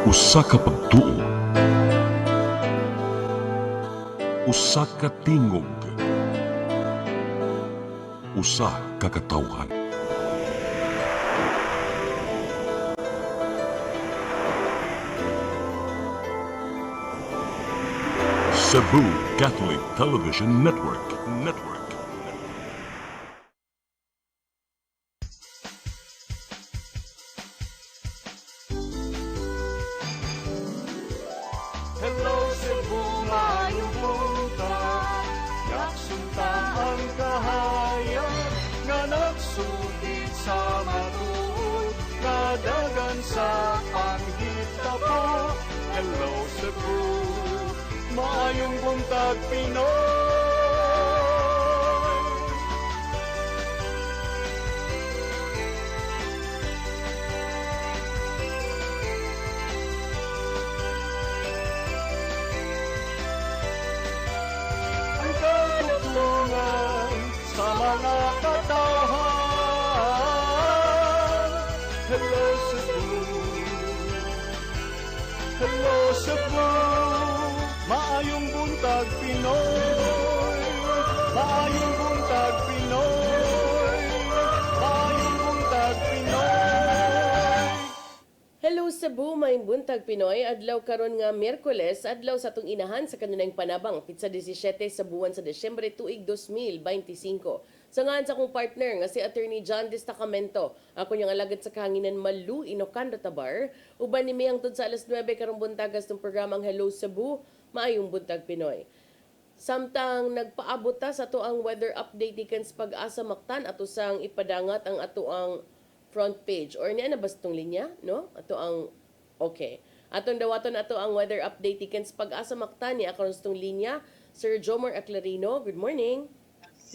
Usa ka pagtuo, usa ka tingog, usa ka katawhan. Cebu Catholic Television Network. Hello Cebu, maayong buntag. Yaksunta ang kahayag nga nagsugid sa matuod, nadagan sa panghitabo. Hello Cebu, maayong buntag Pinoy. Ang katugtungan sa mga katawhan. Hello Cebu, hello Cebu, maayong buntag Pinoy, maayong buntag Pinoy, maayong buntag Pinoy. Hello Cebu, maayong buntag Pinoy. Adlaw karon nga Miyerkules, adlaw sa atong inahan sa kanunayng panabang pitsa 17 sa buwan sa Disyembre tuig 2025. Sa ngan sa akong partner nga si Attorney John Destacamento, ako niyang alagad sa kahanginan Malu Inocando Tabar, uban ni Miyang tud sa alas 9 karong buntagas ng programang Hello Cebu, maayong buntag Pinoy. Samtang nagpaabot ta sa ato ang weather update ikan sa Pag-asa Mactan ato sang ipadangat ang ato ang front page or niya na bastong linya, no? Ato ang okay. Atong dawaton ato ang weather update ikan sa Pag-asa Mactan ni ako stong linya Sir Jomar Aclarino. Good morning.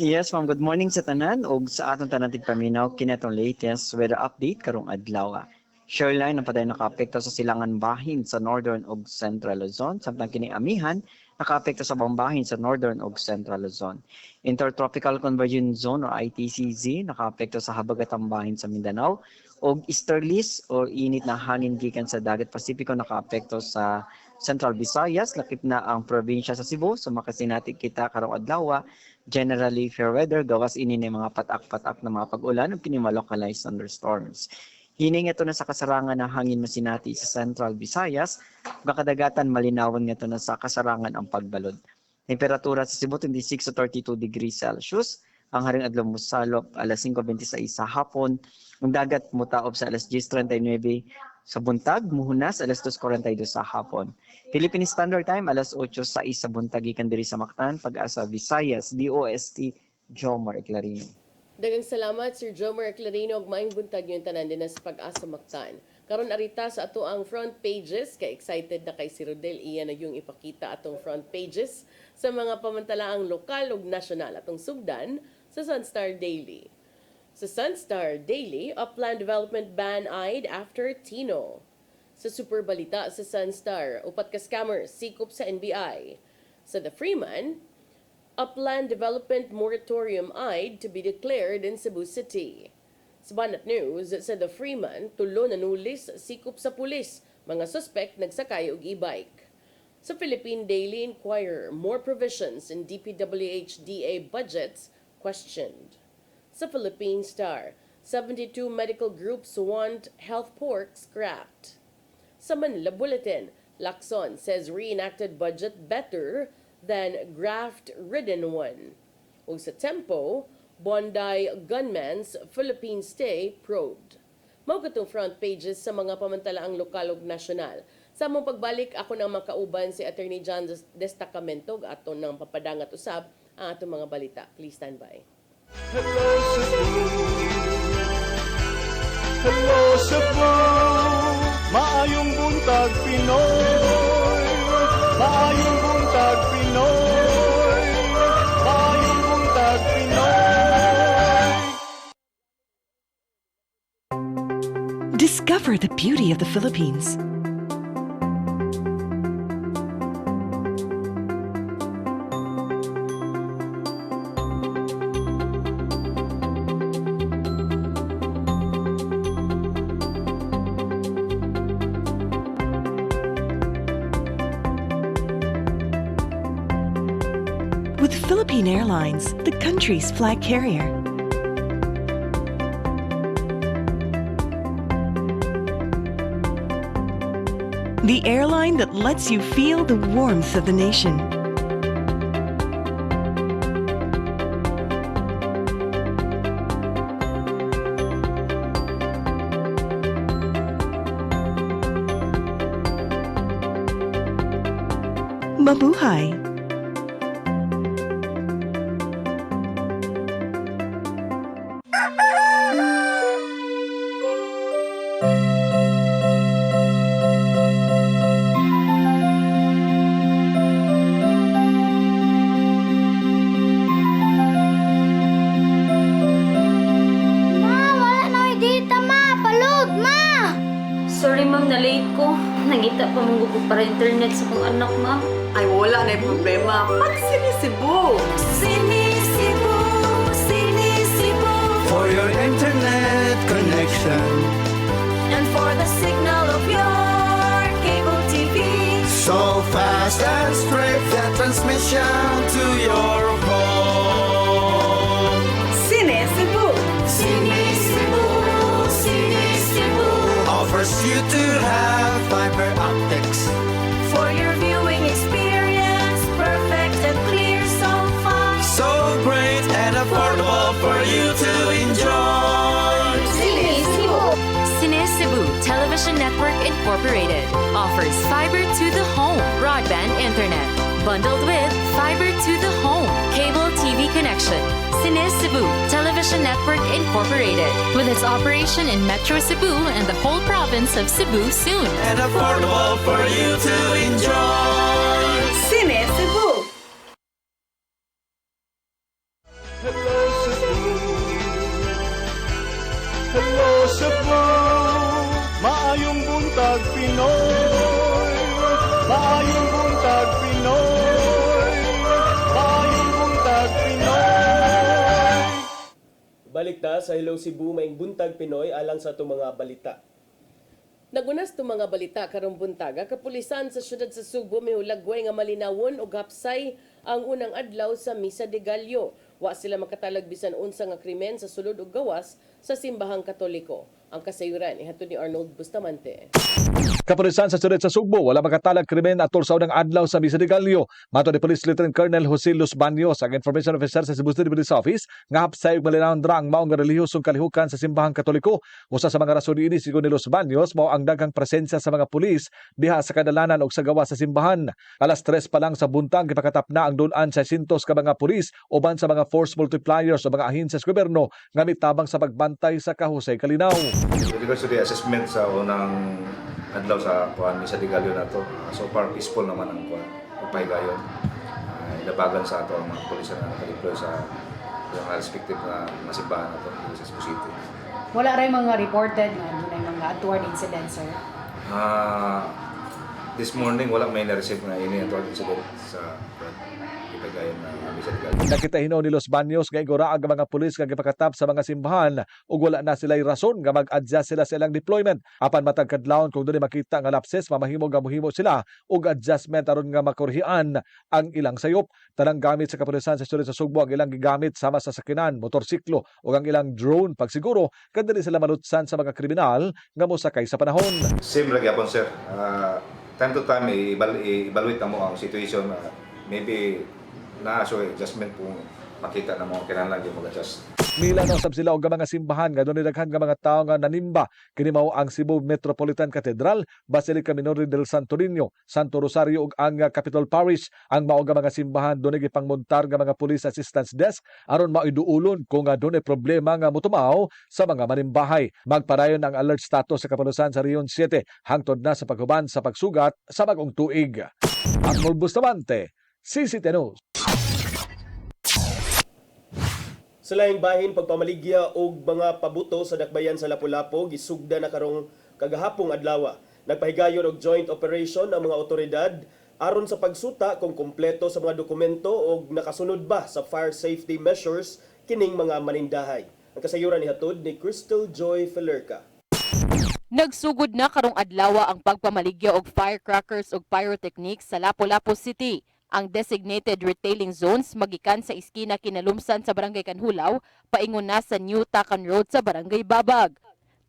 Yes, ma'am. Good morning sa tanan ug sa atong tanan tigpaminaw kini atong latest weather update karong adlaw. Shoreline ang paday nakaapekto sa silangan bahin sa northern ug central Luzon samtang kini amihan nakaapekto sa bambahin sa northern ug central Luzon. Intertropical Convergence Zone o ITCZ nakaapekto sa habagatang bahin sa Mindanao ug easterlies o init na hangin gikan sa dagat Pasipiko nakaapekto sa Central Visayas, lakip na ang probinsya sa Cebu. So makasinati kita karong adlaw. Generally fair weather, gawas ini ni mga patak-patak na mga pag-ulan ug kini localized thunderstorms. Hining ito na sa kasarangan ng hangin masinati sa Central Visayas, kadagatan malinawan nga ito na sa kasarangan ang pagbalod. Temperatura sa Cebu 26 to 32 degrees Celsius, ang haring adlaw mosalop alas 5:26 sa hapon, ang dagat mutaob sa alas 10:39 sa buntag, muhunas alas 2:42 sa hapon. Philippine Standard Time alas 8:06 sa buntag ikan diri sa Mactan, Pag-asa Visayas, DOST Jomar Aclarino. Daghang salamat Sir Jomar Aclarino ug maayong buntag yung tanan din sa Pag-asa Mactan. Karon arita sa ato ang front pages, kay excited na kay si Rodel iya na yung ipakita atong front pages sa mga pamantalaang lokal ug nasyonal atong sugdan sa Sunstar Daily. Sa Sunstar Daily, Upland Development ban-eyed after Tino. Sa Super Balita sa Sunstar, upat ka scammers sikop sa NBI. Sa The Freeman, Upland Development Moratorium-eyed to be declared in Cebu City. Sa Banat News, sa The Freeman, tulo na nulis sikop sa pulis, mga suspect nagsakay og e-bike. Sa Philippine Daily Inquirer, more provisions in DPWH-DA budgets questioned. Sa Philippine Star, 72 medical groups want health pork scrapped. Sa Manila Bulletin, Lacson says reenacted budget better than graft-ridden one. O sa Tempo, Bondi gunman's Philippine stay probed. Mao katong front pages sa mga pamantalaang lokal ug nasyonal. Sa among pagbalik, ako nang makauban si Attorney John Destacamento aton nang papadangat usab ang atong mga balita. Please stand by. Hello Cebu, hello Cebu, maayong buntag Pinoy, maayong buntag Pinoy, maayong buntag Pinoy. Discover the beauty of the Philippines. with Philippine Airlines, the country's flag carrier. The airline that lets you feel the warmth of the nation. Mabuhay! Ma, wala na dita, ma. Palod, ma. Sorry ma'am, na late ko. Nangita pa mong ko para internet sa kong anak, ma'am. Ay, wala na yung problema. Pag sinisibo. Sinisibo, sinisibo. For your internet connection, And for the signal of your cable TV. so fast and straight, that transmission to your home. Sinisibo. Sinisibo, sinisibo. Offers you to have fiber optics. For your viewing experience, perfect and clear so fast. So great and affordable for you to enjoy. Sinisibo. Cine-Cebu Television Network Incorporated offers fiber to the home broadband internet bundled with fiber to the home cable TV connection. Cine-Cebu Television Network Incorporated with its operation in Metro Cebu and the whole province of Cebu soon. And affordable for you to enjoy. Sinisibo. Hello Cebu, hello Cebu, maayong buntag Pinoy, maayong buntag Pinoy, maayong buntag Pinoy. Balik ta sa Hello Cebu, maing buntag Pinoy alang sa itong mga balita. Nagunas to mga balita karong buntaga, kapulisan sa syudad sa Subo may hulagway nga malinawon o gapsay ang unang adlaw sa Misa de Gallo. Wa sila makatalag bisan unsa nga krimen sa sulod ug gawas sa simbahang Katoliko. Ang kasayuran ihatod ni Arnold Bustamante. Kapulisan sa syudad sa Sugbo wala makatalag krimen atol sa unang adlaw sa Misa de Gallo. Mato ni Police Lieutenant Colonel Jose Los Baños, ang information officer sa Cebu City Police Office, nga hapsay ug malinawon dra ang maong nga relihiyosong kalihukan sa simbahang Katoliko. Usa sa mga rason niini sigon ni Los Baños mao ang daghang presensya sa mga pulis diha sa kadalanan ug sa gawas sa simbahan. Alas 3 pa lang sa buntag gipakatap na ang dulan sa sintos ka mga pulis uban sa mga force multipliers o mga ahensya sa gobyerno nga mitabang sa pagbantay sa kahusay kalinaw. With regards to the assessment sa unang adlaw sa Misa de Gallo na to, so far peaceful naman ang pagpahigayon. Ilabagan sa ato ang mga pulis na nakadeploy sa mga respective na simbahan na to sa Cebu City. Wala rin mga reported na mga untoward incidents, sir. This morning, wala may na-receive na ini untoward incident sa ipagayon na Misa de Gallo. Nakita hinaw ni Los Baños nga iguraag ang mga pulis nga gipakatap sa mga simbahan ug wala na sila'y rason nga mag-adjust sila sa ilang deployment. Apan matag kadlawon kung doon makita nga lapses, mamahimo nga muhimo sila ug adjustment aron nga makorhian ang ilang sayop. Tanang gamit sa kapulisan sa syudad sa Sugbo ang ilang gigamit sama sa sakinan, motorsiklo ug ang ilang drone pagsiguro kadali sila malutsan sa mga kriminal nga mosakay sa panahon. Same lagi apon, sir. Time to time, i-evaluate na mo ang situation. Maybe na-so adjustment kung makita na mo kailangan lagi mag-adjust. Mila na usab sila og mga simbahan nga doon daghan nga mga tawo nga nanimba kini mao ang Cebu Metropolitan Cathedral, Basilica Minor del Santo Niño, Santo Rosario ug ang Capitol Parish. Ang mao nga mga simbahan doon gipangmontar nga mga police assistance desk aron maiduulon kung doon problema nga motumaw sa mga manimbahay. Magpadayon ang alert status sa kapulisan sa Region 7 hangtod na sa paghuban sa pagsugat sa bagong tuig. Arnold Bustamante, CCTV News. Sa laing bahin, pagpamaligya o mga pabuto sa dakbayan sa Lapu-Lapu, gisugda na karong kagahapong adlaw. Nagpahigayon og joint operation ang mga otoridad aron sa pagsuta kung kumpleto sa mga dokumento o nakasunod ba sa fire safety measures kining mga manindahay. Ang kasayuran ni hatod ni Crystal Joy Felerca. Nagsugod na karong adlaw ang pagpamaligya og firecrackers ug pyrotechnics sa Lapu-Lapu City. ang designated retailing zones magikan sa iskina kinalumsan sa Barangay Kanhulaw paingon na sa New Tacan Road sa Barangay Babag.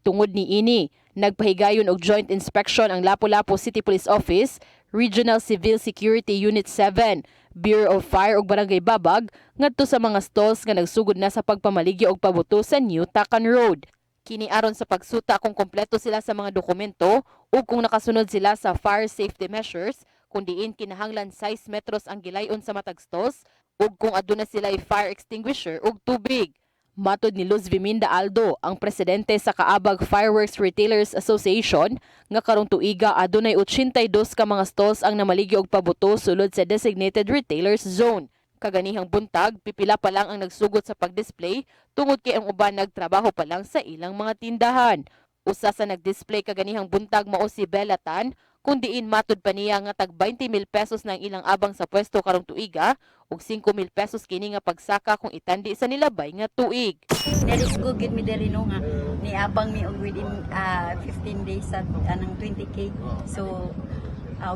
Tungod ni ini, nagpahigayon og joint inspection ang Lapu-Lapu City Police Office, Regional Civil Security Unit 7, Bureau of Fire ug Barangay Babag ngadto sa mga stalls nga nagsugod na sa pagpamaligya og pabuto sa New Tacan Road. Kini aron sa pagsuta kung kompleto sila sa mga dokumento ug kung nakasunod sila sa fire safety measures, kung diin kinahanglan 6 metros ang gilayon sa matag stalls ug kung aduna sila fire extinguisher ug tubig. Matod ni Luz Viminda Aldo, ang presidente sa Kaabag Fireworks Retailers Association, nga karong tuiga adunay 82 ka mga stalls ang namaligya og pabuto sulod sa designated retailers zone. Kaganihang buntag, pipila pa lang ang nagsugod sa pag-display tungod kay ang uban nagtrabaho pa lang sa ilang mga tindahan. Usa sa nag-display kaganihang buntag mao si Bella Tan, kung diin matod pa niya nga tag 20,000 pesos ng ilang abang sa pwesto karong tuiga ug 5,000 pesos kini nga pagsaka kung itandi sa nilabay nga tuig. That is good, get me dali no nga ni abang mi og within 15 days sa anang 20k. So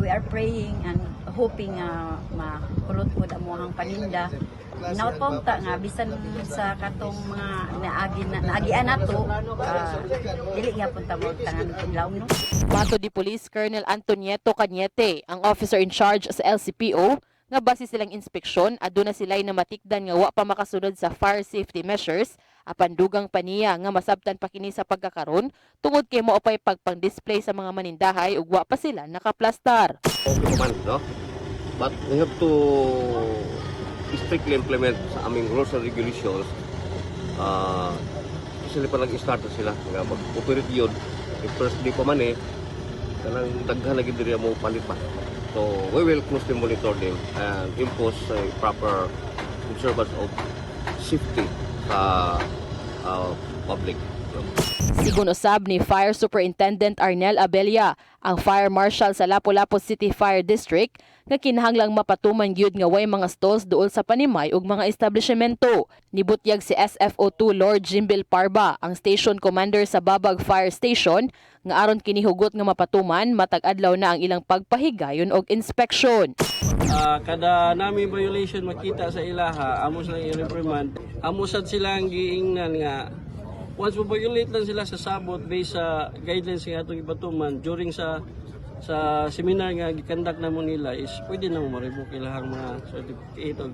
we are praying and hoping makulot po amo ang paninda. Nautongta nga bisan sa katong mga naagian nato dili nga punta mo tangan paglaw no. Matod ni Police Colonel Antonieto Cañete, ang officer in charge sa LCPO, nga base silang inspeksyon aduna sila'y namatikdan nga wa pa makasunod sa fire safety measures apan dugang paniya nga masabtan pa kini sa pagkakaron tungod kay mao pay pagpang-display sa mga manindahay ug wa pa sila nakaplastar. Okay man, no? But we have to strictly implement sa aming rules and regulations. Especially pa nag-start sila nga mag-operate yun. Yung first day pa man kanang daghan lagi diri mo palit pa. So we will closely monitor them and impose a proper observance of safety sa public. Sigun usab ni Fire Superintendent Arnel Abella, ang Fire Marshal sa Lapu-Lapu City Fire District, nga kinahanglang mapatuman gyud nga way mga stalls duol sa panimay ug mga establishmento. Nibutyag si SFO2 Lord Jimbil Parba, ang station commander sa Babag Fire Station, nga aron kini hugot nga mapatuman matag adlaw na ang ilang pagpahigayon og inspeksyon. Kada nami violation makita sa ilaha, amo silang i-reprimand, amo sad silang giingnan nga once ma-violate lang sila sa sabot based sa guidelines nga atong ibatuman during sa seminar nga gikandak namo nila is pwede na mo ma-revoke ilahang mga certificate o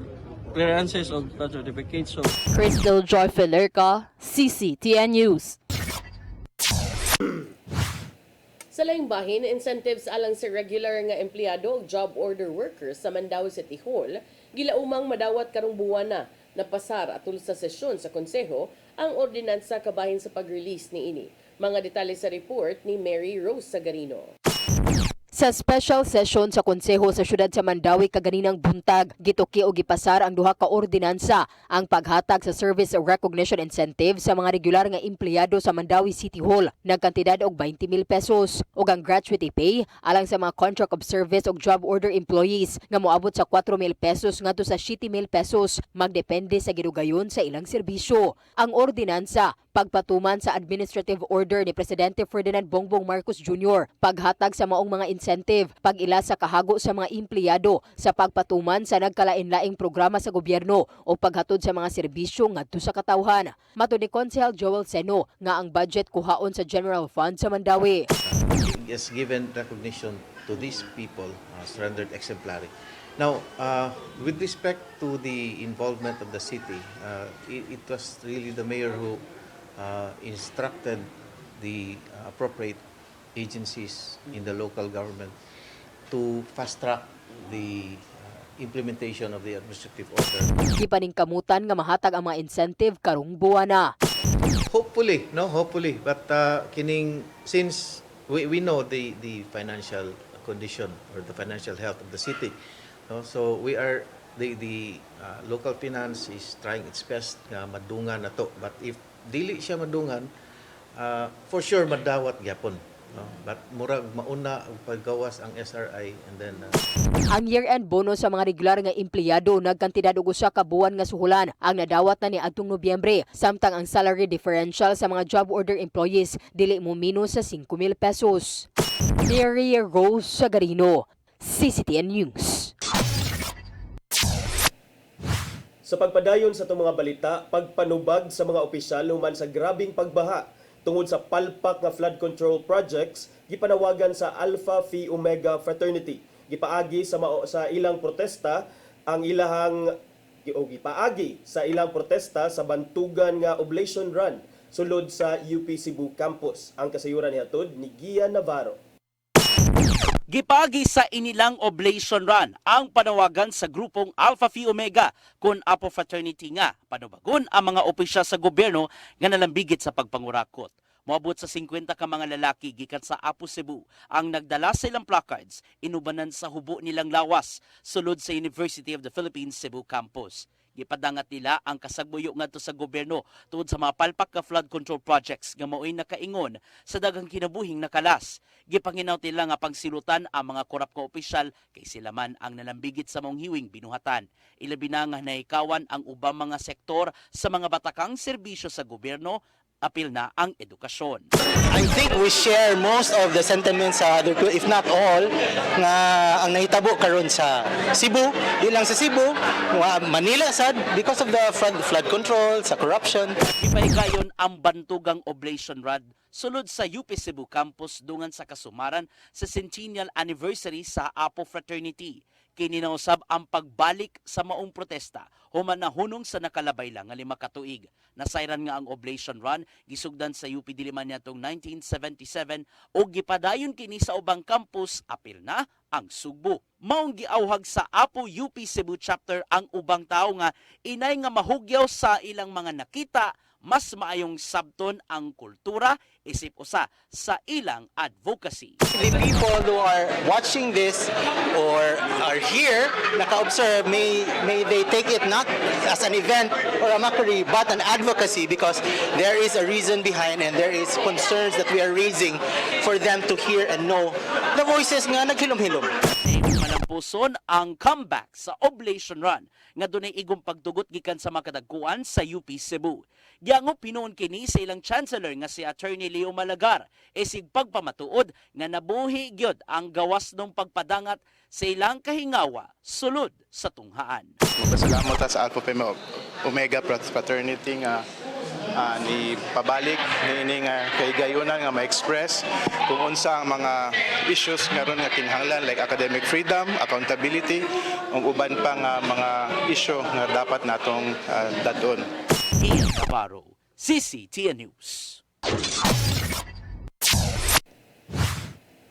clearances o certificates. Crystal Joy Felerca, CCTN News. Sa laing bahin, incentives alang sa regular nga empleyado o job order workers sa Mandaue City Hall, gilaumang madawat karong buwana na pasar atul sa sesyon sa konseho ang ordinansa kabahin sa pag-release ni ini. Mga detalye sa report ni Mary Rose Sagarino. Sa special session sa konseho sa syudad sa Mandaue kaganinang buntag, gituki o gipasar ang duha ka ordinansa, ang paghatag sa service recognition incentive sa mga regular nga empleyado sa Mandaue City Hall nagkantidad og 20,000 pesos ug ang gratuity pay alang sa mga contract of service ug job order employees nga moabot sa 4,000 pesos ngadto sa 7,000 pesos magdepende sa gidugayon sa ilang serbisyo. Ang ordinansa pagpatuman sa administrative order ni Presidente Ferdinand Bongbong Marcos Jr. paghatag sa maong mga incentive, pag-ila sa kahago sa mga empleyado sa pagpatuman sa nagkalain-laing programa sa gobyerno o paghatod sa mga serbisyo ngadto sa katawhan. Matod ni Konsehal Joel Seno nga ang budget kuhaon sa General Fund sa Mandaue. Is given recognition to these people as rendered exemplary. Now, with respect to the involvement of the city, it was really the mayor who instructed the appropriate agencies in the local government to fast-track the implementation of the administrative order. Gipaningkamutan nga mahatag ang mga incentive karong buwana. Hopefully, but since we know the financial condition or the financial health of the city, so we are the local finance is trying its best nga madungan na to, but if dili siya madungan, for sure madawat gyapon. But murag mauna og paggawas ang SRI and then ang year-end bonus sa mga regular nga empleyado nagkantidad og 1 ka buwan nga suhulan ang nadawat na ni adtong Nobyembre, samtang ang salary differential sa mga job order employees dili mo minus sa 5,000 pesos. Mary Rose Sagarino, CCTN News. Sa pagpadayon sa itong mga balita, pagpanubag sa mga opisyal human sa grabing pagbaha tungod sa palpak nga flood control projects, gipanawagan sa Alpha Phi Omega Fraternity. Gipaagi sa ilang protesta ang ilahang gipaagi sa ilang protesta sa bantugan nga oblation run sulod sa UP Cebu campus. Ang kasayuran nihatod ni Gian Navarro. Gipagi sa inilang oblation run ang panawagan sa grupong Alpha Phi Omega kun Apo Fraternity nga panubagon ang mga opisyal sa gobyerno nga nalambigit sa pagpangurakot. Moabot sa 50 ka mga lalaki gikan sa Apo Cebu ang nagdala sa ilang placards inubanan sa hubo nilang lawas sulod sa University of the Philippines Cebu campus. Gipadangat nila ang kasagbuyo ngadto sa gobyerno tungod sa mga palpak ka flood control projects nga mao'y nakaingon sa daghang kinabuhing nakalas. Gipanginaw nila nga pangsilutan ang mga korap nga opisyal kay sila man ang nalambigit sa maong hiwing binuhatan. Ilabi na nga nahikawan ang ubang mga sektor sa mga batakang serbisyo sa gobyerno, apil na ang edukasyon. I think we share most of the sentiments sa other two, if not all, nga ang nahitabo karon sa Cebu, di lang sa Cebu, Manila sad, because of the flood control, sa corruption. Ipahigayon ang bantugang oblation run sulod sa UP Cebu campus dungan sa kasumaran sa centennial anniversary sa Apo Fraternity. Kininausab ang pagbalik sa maong protesta human na hunong sa nakalabay lang nga 5 ka tuig. Nasayran nga ang oblation run gisugdan sa UP Diliman niadtong 1977 ug gipadayon kini sa ubang campus apil na ang Sugbo. Maong giawhag sa Apo UP Cebu chapter ang ubang tawo nga inay nga mahugyaw sa ilang mga nakita mas maayong sabton ang kultura isip usa sa ilang advocacy. The people who are watching this or are here, naka-observe, may they take it not as an event or a mockery, but an advocacy because there is a reason behind and there is concerns that we are raising for them to hear and know the voices nga naghilom-hilom. Malampuson ang comeback sa oblation run nga dunay igong pagtugot gikan sa mga kadagkuan sa UP Cebu. Giangop pinuon kini sa ilang chancellor nga si Attorney Leo Malagar isig pagpamatuod nga nabuhi gyud ang gawas ng pagpadangat sa ilang kahingawa sulod sa tunghaan. Magpasalamat sa Alpha Phi Omega Fraternity nga ni pabalik ni nga kahigayonan nga ma-express kung unsa ang mga issues nga ron nga kinahanglan like academic freedom, accountability, ug uban pa nga mga issue nga dapat natong dadon. Ian Navarro, CCTN News.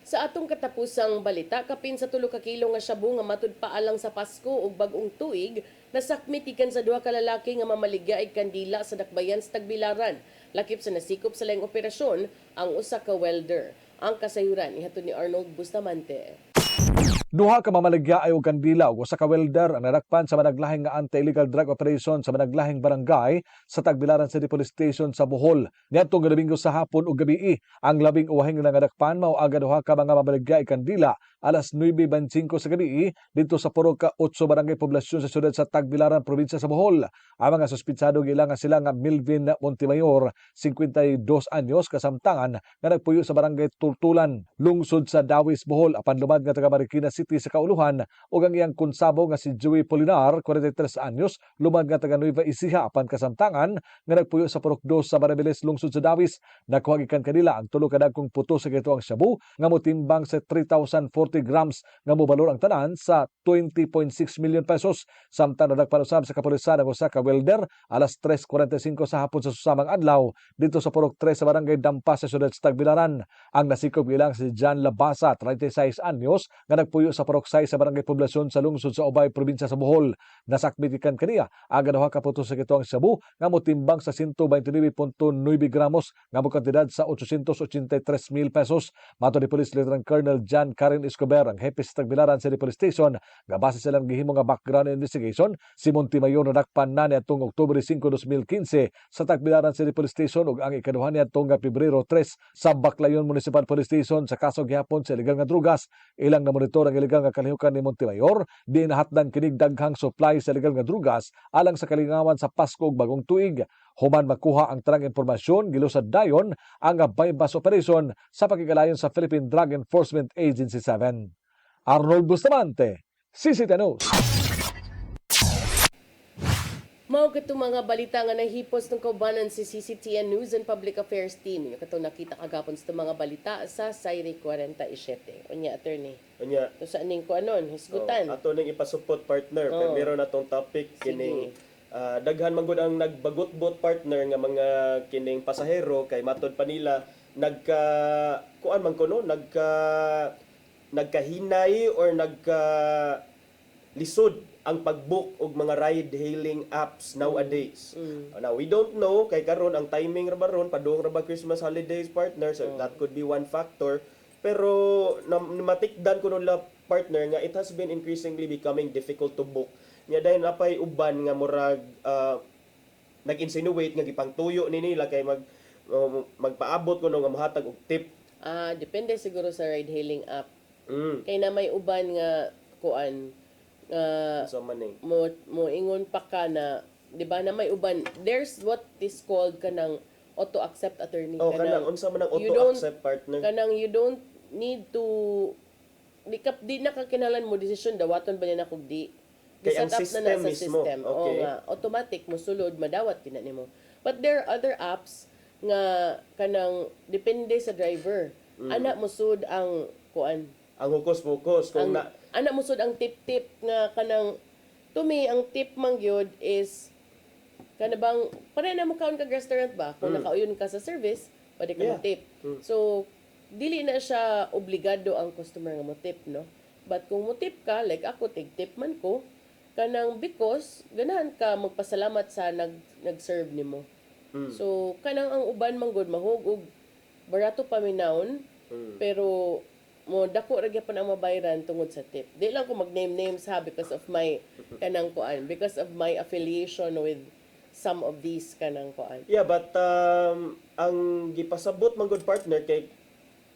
Sa atong katapusang balita, kapin sa 3 ka kilo nga shabu nga matud paalang sa Pasko ug bag-ong tuig, nasakmit ikan sa 2 ka lalaki nga mamaligya ig kandila sa dakbayan sa Tagbilaran. Lakip sa nasikop sa laing operasyon ang usa ka welder. Ang kasayuran ihatod ni Arnold Bustamante. Duha ka mamaligya ay og kandila ug usa ka welder ang nadakpan sa managlahing nga anti-illegal drug operation sa managlahing barangay sa Tagbilaran City Police Station sa Bohol. Niadtong Domingo sa hapon ug gabii, ang labing uwahing nga nadakpan mao aga duha ka mga mamaligya ay kandila alas 9:25 sa gabii dito sa puro ka 8 barangay poblasyon sa siyudad sa Tagbilaran, probinsya sa Bohol. Ang mga suspitsado gilang nga sila nga Milvin Montemayor, 52 anyos, kasamtangan nga nagpuyo sa barangay Tultulan, lungsod sa Dawis, Bohol, apan lumad nga taga Marikina City sa kauluhan, ug ang iyang konsabo nga si Joey Polinar, 43 anyos, lumad nga taga Nueva Ecija, apan kasamtangan nga nagpuyo sa Purok 2 sa Barabeles, lungsod sa Dawis. Nakuha gikan kanila ang 3 ka dagkong puto sa gitoang shabu nga motimbang sa 3,040 grams nga mobalor ang tanan sa 20.6 million pesos. Samtang nadagpanusab sa kapulisan ang usa ka welder alas 3:45 sa hapon sa susamang adlaw dito sa Purok 3 sa barangay Dampas sa siyudad sa Tagbilaran. Ang nasikop gilang si John Labasa, 36 anyos, nga nagpuyo sa Purok 6 sa barangay poblasyon sa lungsod sa Ubay, probinsya sa Bohol. Nasakmit ikan kaniya aga duha ka puto sa gitoang shabu nga motimbang sa 129.9 gramos nga mokantidad sa 883,000 pesos. Mato ni Police Lieutenant Colonel John Karen Escobar, ang hepe sa Tagbilaran City Police Station, nga base silang gihimo nga background investigation, si Montemayor nadakpan na niadtong Oktubre 5, 2015 sa Tagbilaran City Police Station ug ang ikaduha niadtong Pebrero 3 sa Baclayon Municipal Police Station sa kaso gihapon sa illegal nga drugas. Ilang na monitor ang illegal nga kalihukan ni Montemayor, di nahatdan kinig daghang supply sa illegal nga drugas alang sa kalingawan sa Pasko ug bagong tuig. Human makuha ang tanang impormasyon, gilusad dayon ang bypass operation sa pagkigalayon sa Philippine Drug Enforcement Agency 7. Arnold Bustamante, CCTN News. Mao katong mga balita nga nahipos ng kaubanan si CCTN News and Public Affairs Team. Yung katong nakita kagapon sa mga balita sa Sayri 47. Unya, attorney. Unya. So saan ning kuanon, hisgutan. Ato ning ipasupot partner. Pero meron natong topic kining daghan man gud ang nagbagot-bot partner nga mga kining pasahero kay matod pa nila kuan man kuno nagkahinay or lisod ang pag-book og mga ride-hailing apps nowadays. Now, we don't know, kay karon ang timing ra ba ron, padung ra ba Christmas holidays partner, so that could be one factor. Pero matikdan ko nila partner nga it has been increasingly becoming difficult to book. Nya dahil napay uban nga murag nag-insinuate nga gipangtuyo ni nila kay magpaabot ko nga mahatag og tip. Depende siguro sa ride-hailing app. Kay na may uban nga kuan mo ingon pa ka na, di ba, na may uban, there's what is called kanang auto-accept attorney. Kanang unsa man ang auto-accept partner. Kanang you don't need to, di na kakinalan mo desisyon, dawaton ba niya na kung di. Kay ang Set up system na sa mismo. system. Okay. Oo nga, automatic mo sulod, madawat kina nimo. But there are other apps nga kanang depende sa driver. Ana mo sud ang kuan. Ang hukus-hukus kung ana mo sud ang tip-tip nga kanang to me ang tip man gyud is kana bang pare na mo kaon kag restaurant ba kung nakauyon ka sa service pwede ka mo tip. So dili na siya obligado ang customer nga mo tip, no? But kung mo tip ka like ako tig-tip man ko kanang because ganahan ka magpasalamat sa nag-serve nimo. So kanang ang uban man gud mahug og barato paminawon pero mo dako ra gyapon ang mabayaran tungod sa tip. Di lang ko mag-name names ha because of my kanang kuan, because of my affiliation with some of these kanang kuan. Yeah, but ang gipasabot man gud partner kay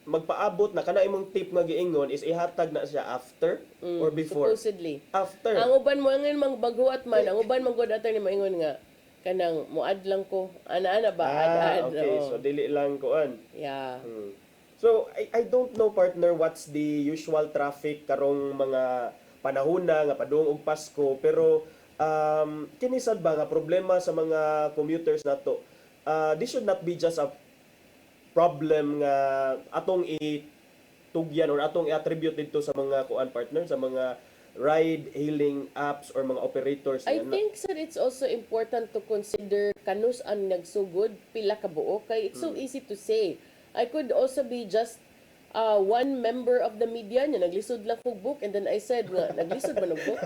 magpaabot na kana imong tip nga giingon is ihatag na siya after or before. Supposedly. After. Ang uban mo ngon mang baghuat man, ang uban man gud attorney maingon nga kanang muad lang ko. Ana ba? Ad. Okay. So dili lang kuan. Yeah. So, I don't know, partner, what's the usual traffic karong mga panahona nga padung og Pasko, pero kinisad ba nga problema sa mga commuters nato? This should not be just a problem nga atong itugyan or atong i-attribute dito sa mga kuan partner, sa mga ride-hailing apps or mga operators. I think sir, it's also important to consider kanus ang nagsugod pila ka buok kay it's so easy to say. I could also be just one member of the media niya naglisod lang og book and then I said nga naglisod man og book.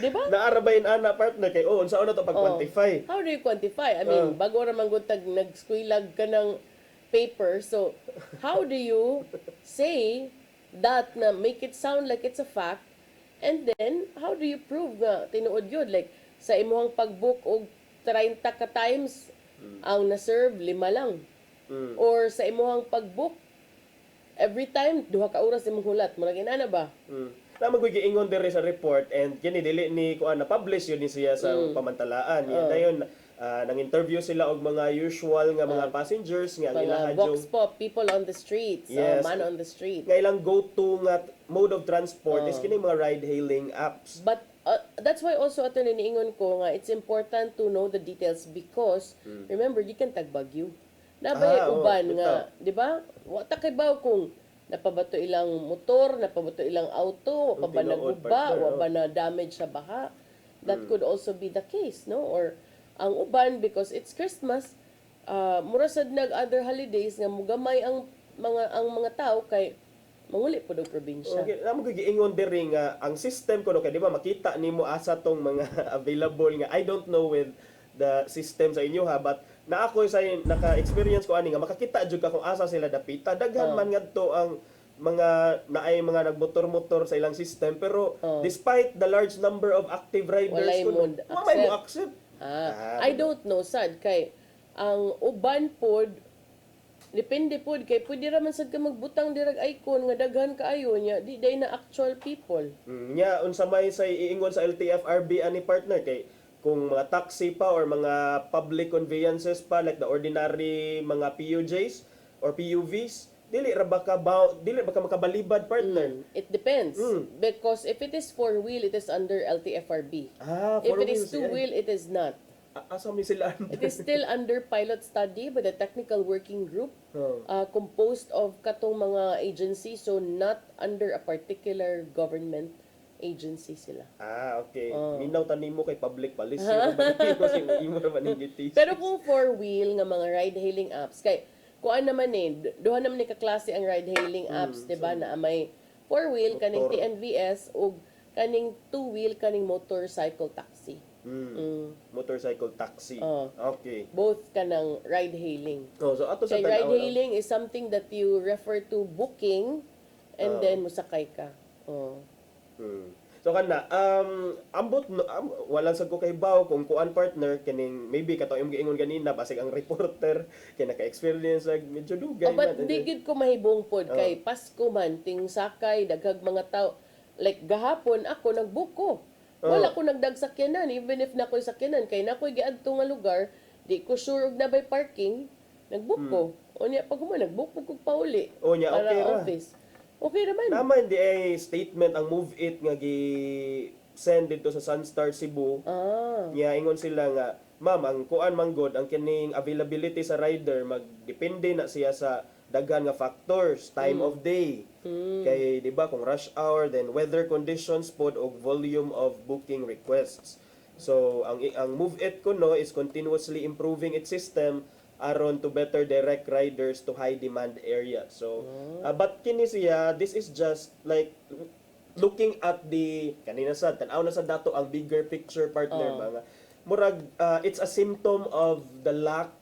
Di ba? Naarabayin ana partner kay unsa to pag-quantify? How do you quantify? I mean, bago ra man gud tag nagskwilag ka ng paper. So, how do you say that na make it sound like it's a fact? And then, how do you prove nga tinuod yun? Like, sa imuhang pag-book og 30 ka times, ang na-serve 5 lang. Or sa imuhang pag-book, every time, 2 ka oras imong hulat. Murag inana ba? Na magigiingon diri sa report and kini dili ni kuan na publish yun ni siya sa pamantalaan. Yan dayon nang interview sila og mga usual nga mga passengers nga ang ilaha vox pop, people on the streets, man on the street. Nga ilang go-to nga mode of transport is kini mga ride-hailing apps. But that's why also ato niingon ko nga it's important to know the details because remember you can tagbagyo. Nabay uban nga, di ba? Wa ta kay baw kung napabato ilang motor, napabato ilang auto, wa pa ba naguba, wa ba na damage sa baha. That could also be the case, no? Or ang uban because it's Christmas, mura sad nag other holidays nga mugamay ang mga tao kay manguli po ng probinsya. Okay, namo giingon diri nga ang system kuno kay di ba makita nimo asa tong mga available nga I don't know with the system sa inyo ha but na ako sa naka-experience ko ani nga makakita jud ka kung asa sila dapita daghan man ngadto ang mga naay mga nagmotor-motor sa ilang system pero despite the large number of active riders walay mo accept. I don't know sad kay ang uban pod depende pod kay pwede ra man sad ka magbutang dirag icon nga daghan kaayo nya di day na actual people. Nya unsa may sa iingon sa LTFRB ani partner kay kung mga taxi pa or mga public conveyances pa like the ordinary mga PUJs or PUVs dili ra ba ka makabalibad partner? It depends. Mm. Because if it is four-wheel, it is under LTFRB. If it is two-wheel, it is not. Asa mi sila? It is still under pilot study by the technical working group composed of katong mga agencies, so not under a particular government agency sila. Okay. Minaw tanim mo kay public policy. Kasi imo ra man gitis. Pero kung four-wheel nga mga ride-hailing apps, kay kuan naman duha naman ni kaklase ang ride-hailing apps, di ba, na may four-wheel, kaning Motor. TNVS, o kaning two-wheel, kaning motorcycle taxi. Motorcycle taxi. Okay. Both kanang ride-hailing. So ato sa Kay tan-aw ride-hailing is something that you refer to booking and then musakay ka. So kana ambot no, wala sad ko kay baw kung kuan partner kining maybe kato imong giingon ganina basig ang reporter kay naka-experience ag medyo dugay But di gid ko mahibong pod kay Pasko man ting sakay daghag mga tao like gahapon ako nagbuko. Wala ko nagdagsakyanan even if nakoy sakyanan kay nakoy giadto nga lugar di ko sure og nabay parking nagbook ko. Unya pag mo nagbook ko pauli. Unya okay ra. Office. Okay naman. Naman di ay statement ang Move It nga gi-send dito sa Sunstar Cebu. Nya ingon sila nga, ma'am, ang kuan manggod ang kining availability sa rider magdepende na siya sa daghan nga factors, time of day. Kay di ba kung rush hour, then weather conditions pod og volume of booking requests. So ang Move It kuno is continuously improving its system aron to better direct riders to high demand areas. So but kini siya, this is just like looking at the kanina sa tan-aw na sa dato ang bigger picture partner mga murag it's a symptom of the lack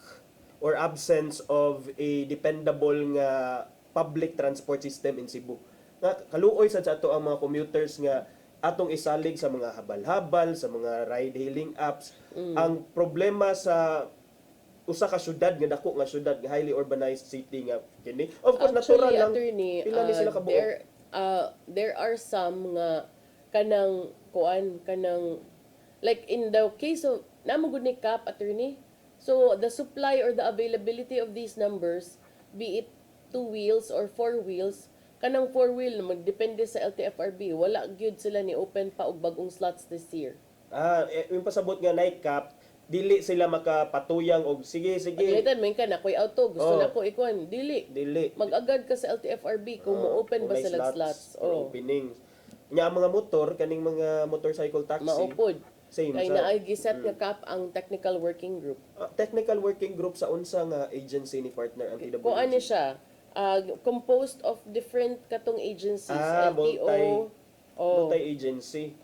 or absence of a dependable nga public transport system in Cebu. Nga kaluoy sad sa ato ang mga commuters nga atong isalig sa mga habal-habal, sa mga ride-hailing apps. Ang problema sa usa ka syudad nga dako nga syudad nga highly urbanized city nga kini. Of course natural lang. Attorney, Pila ni sila kabuo. there are some nga kanang like in the case of namo gud ni Cap, attorney. So the supply or the availability of these numbers, be it two wheels or four wheels, kanang four wheel magdepende sa LTFRB. Wala gyud sila ni open pa og bagong slots this year. Yung pasabot nga Cap, dili sila makapatuyang og sige. Pagalitan man ka na koy auto, gusto na ko ikuan, dili. Mag-agad ka sa LTFRB kung mo-open ba sila slots. Openings. Nya ang mga motor kaning mga motorcycle taxi. Maupod. Same Kay naagiset nga Cap ang technical working group. Technical working group sa unsa nga agency ni partner ang TWG? Kuan ni siya, composed of different katong agencies, LTO, multi-agency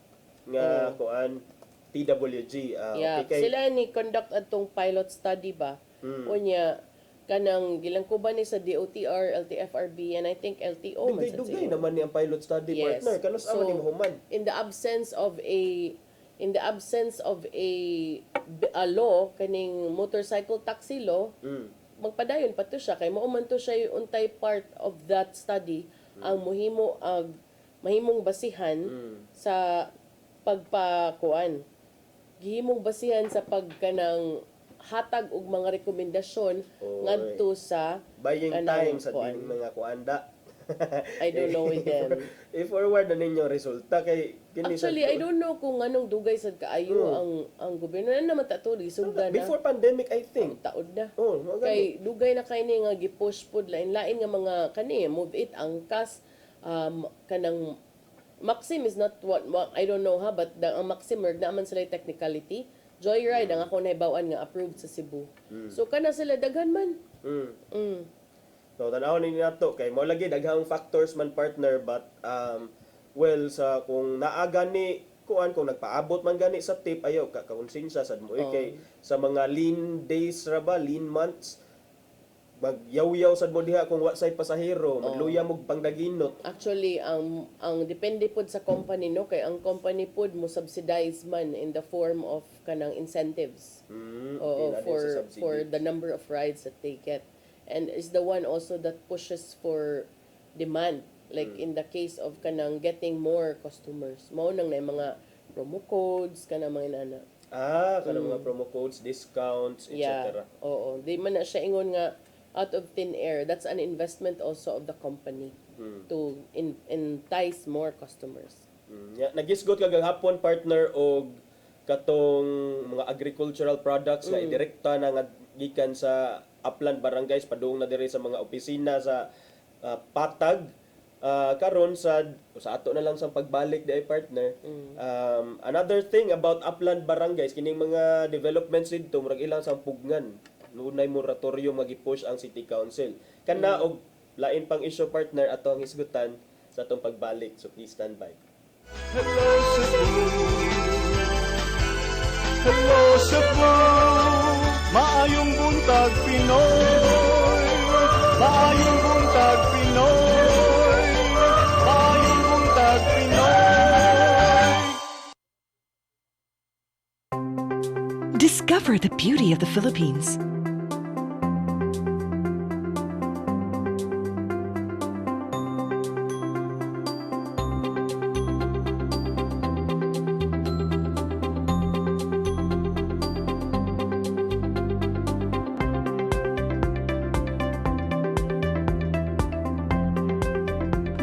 nga kuan TWG. Sila ni conduct adtong pilot study ba. Unya kanang gilangkuban ni sa DOTR, LTFRB, and I think LTO man sa Dugay naman ni ang pilot study partner. Kanos aman ni mahuman? In the absence of a law kaning motorcycle taxi law, magpadayon pa to siya kay mao man to siya yung untay part of that study ang mahimong basihan sa pagpakuan. Gihimong basihan sa pagkanang hatag og mga rekomendasyon ngadto sa buying time sa dining mga kuanda. I don't know with them. I-forward na ninyo resulta kay Actually, I don't know kung anong dugay sad kaayo ang gobyerno na naman tato sugda na. Before pandemic I think. Taod na. Kay dugay na kay ni nga gi-push pod lain-lain nga mga kani Move It angkas kanang Maxim is not what I don't know but ang Maxim naman sila technicality. Joyride ang ako nahibawan nga approved sa Cebu. So kana sila daghan man. So tanaw ni nato kay mo lagi daghang factors man partner but well sa kung naaga ni kuan kung nagpaabot man gani sa tip ayaw ka konsensya sad mo kay sa mga lean days ra ba lean months magyaw-yaw sad mo diha kung wa say pasahero magluya mo pangdaginot. Actually ang depende pod sa company no kay ang company pod mo subsidize man in the form of kanang incentives. For the number of rides that they get, and is the one also that pushes for demand, like in the case of kanang getting more customers. Mao nang na mga promo codes kanang mga inana. Kanang mga promo codes, discounts, etc. Di man na siya ingon nga out of thin air. That's an investment also of the company to entice more customers. Nagisgot ka gahapon partner og katong mga agricultural products nga idirekta na nga gikan sa upland barangays padung na diri sa mga opisina sa Patag. Karon sa ato na lang sa pagbalik di partner. Another thing about upland barangays kining mga developments didto murag ilang sang pugnan. Lunay moratorium magi-push ang City Council. Kana og lain pang issue partner ato ang isgutan sa atong pagbalik. So please stand by. Hello Cebu, hello Cebu, maayong buntag Pinoy, maayong buntag Pinoy, maayong buntag Pinoy. Discover the beauty of the Philippines.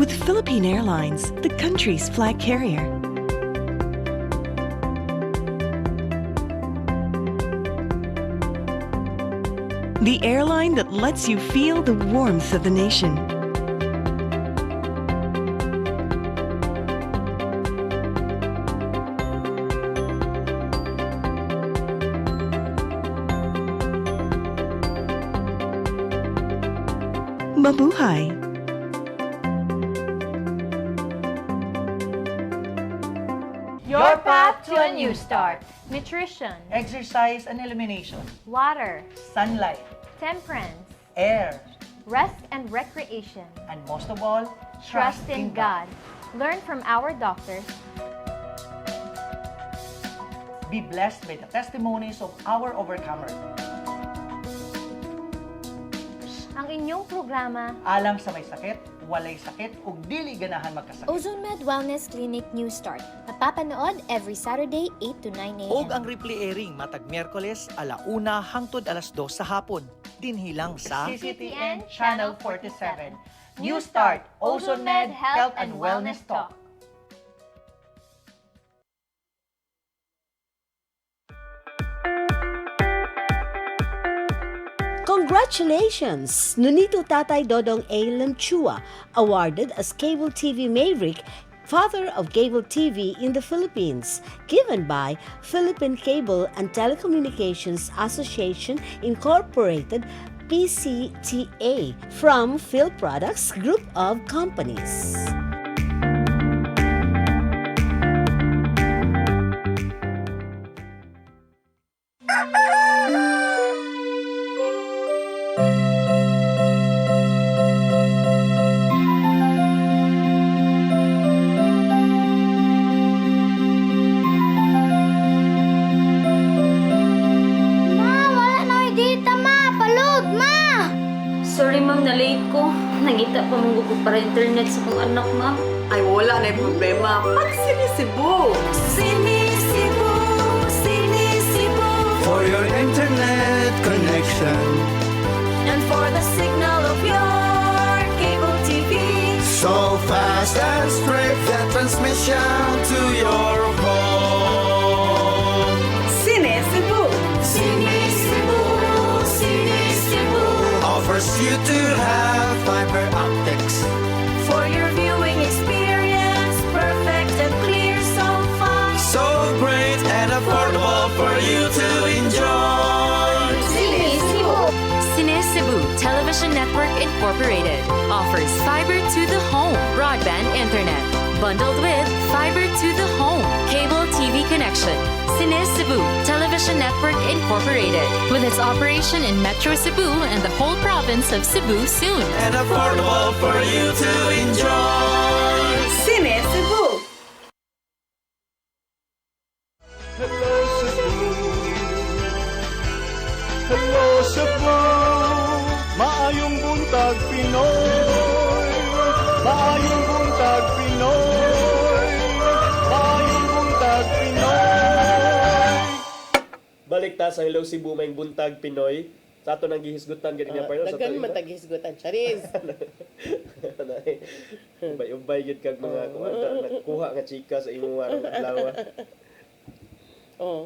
With Philippine Airlines, the country's flag carrier. The airline that lets you feel the warmth of the nation. Mabuhay! Your path to a new start. Nutrition, Exercise and elimination. water, Sunlight. temperance, Air. rest and recreation. And most of all, Trust in God. Learn from our doctors. Be blessed by the testimonies of our overcomers. Ang inyong programa, Alam sa may sakit, walay sakit, ug dili ganahan magkasakit. Ozone Med Wellness Clinic New Start. Mapapanood every Saturday 8 to 9 a.m. Og ang replay airing matag Miyerkules 1:00 hangtod 2:00 sa hapon. Dinhi lang sa CCTN Channel 47. New Start, Ozone Med Health and Wellness Talk. Congratulations! Nunito Tatay Dodong A. Lamchua, awarded as Cable TV Maverick, Father of Cable TV in the Philippines, given by Philippine Cable and Telecommunications Association Incorporated, PCTA, from Phil Products Group of Companies. Sorry ma'am, na-late ko. Nangita pa mong gusto para internet sa kong anak ma'am. Ay, wala na yung problema. Pag sinisibo. Sinisibo, sinisibo. For your internet connection. And for the signal of your cable TV. So fast and straight, that transmission to your home. Sinisibo. Sinisibo, sinisibo. Offers you to have fiber optics. For your viewing experience, perfect and clear so far. So great and affordable for you to enjoy. Cine Cebu Television Network Incorporated offers fiber to the home broadband internet bundled with fiber to the home cable TV connection. Cine Cebu Television Network Incorporated with its operation in Metro Cebu and the whole province of Cebu soon. And affordable for you to enjoy. Cine Cebu. Hello Cebu, hello Cebu, maayong buntag Pinoy, maayong buntag Pinoy, maayong buntag Pinoy. Balik ta sa Hello Cebu, may buntag Pinoy. Sa ato nang gihisgutan gid niya partner sa Daghan man taghisgutan. Charis. Ubay-ubay gid kag mga nakuha nga chika sa imong warang adlaw.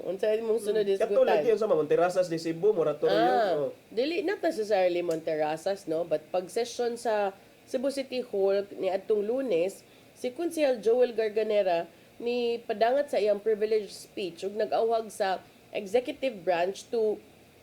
Unsa imong sunod Kato hisgutan? lagi sa Monterrasas de Cebu moratoryo. Dili not necessarily Monterrasas, no, but pag session sa Cebu City Hall ni adtong Lunes, si Konsehal Joel Garganera ni padangat sa iyang privileged speech ug nag-awhag sa executive branch to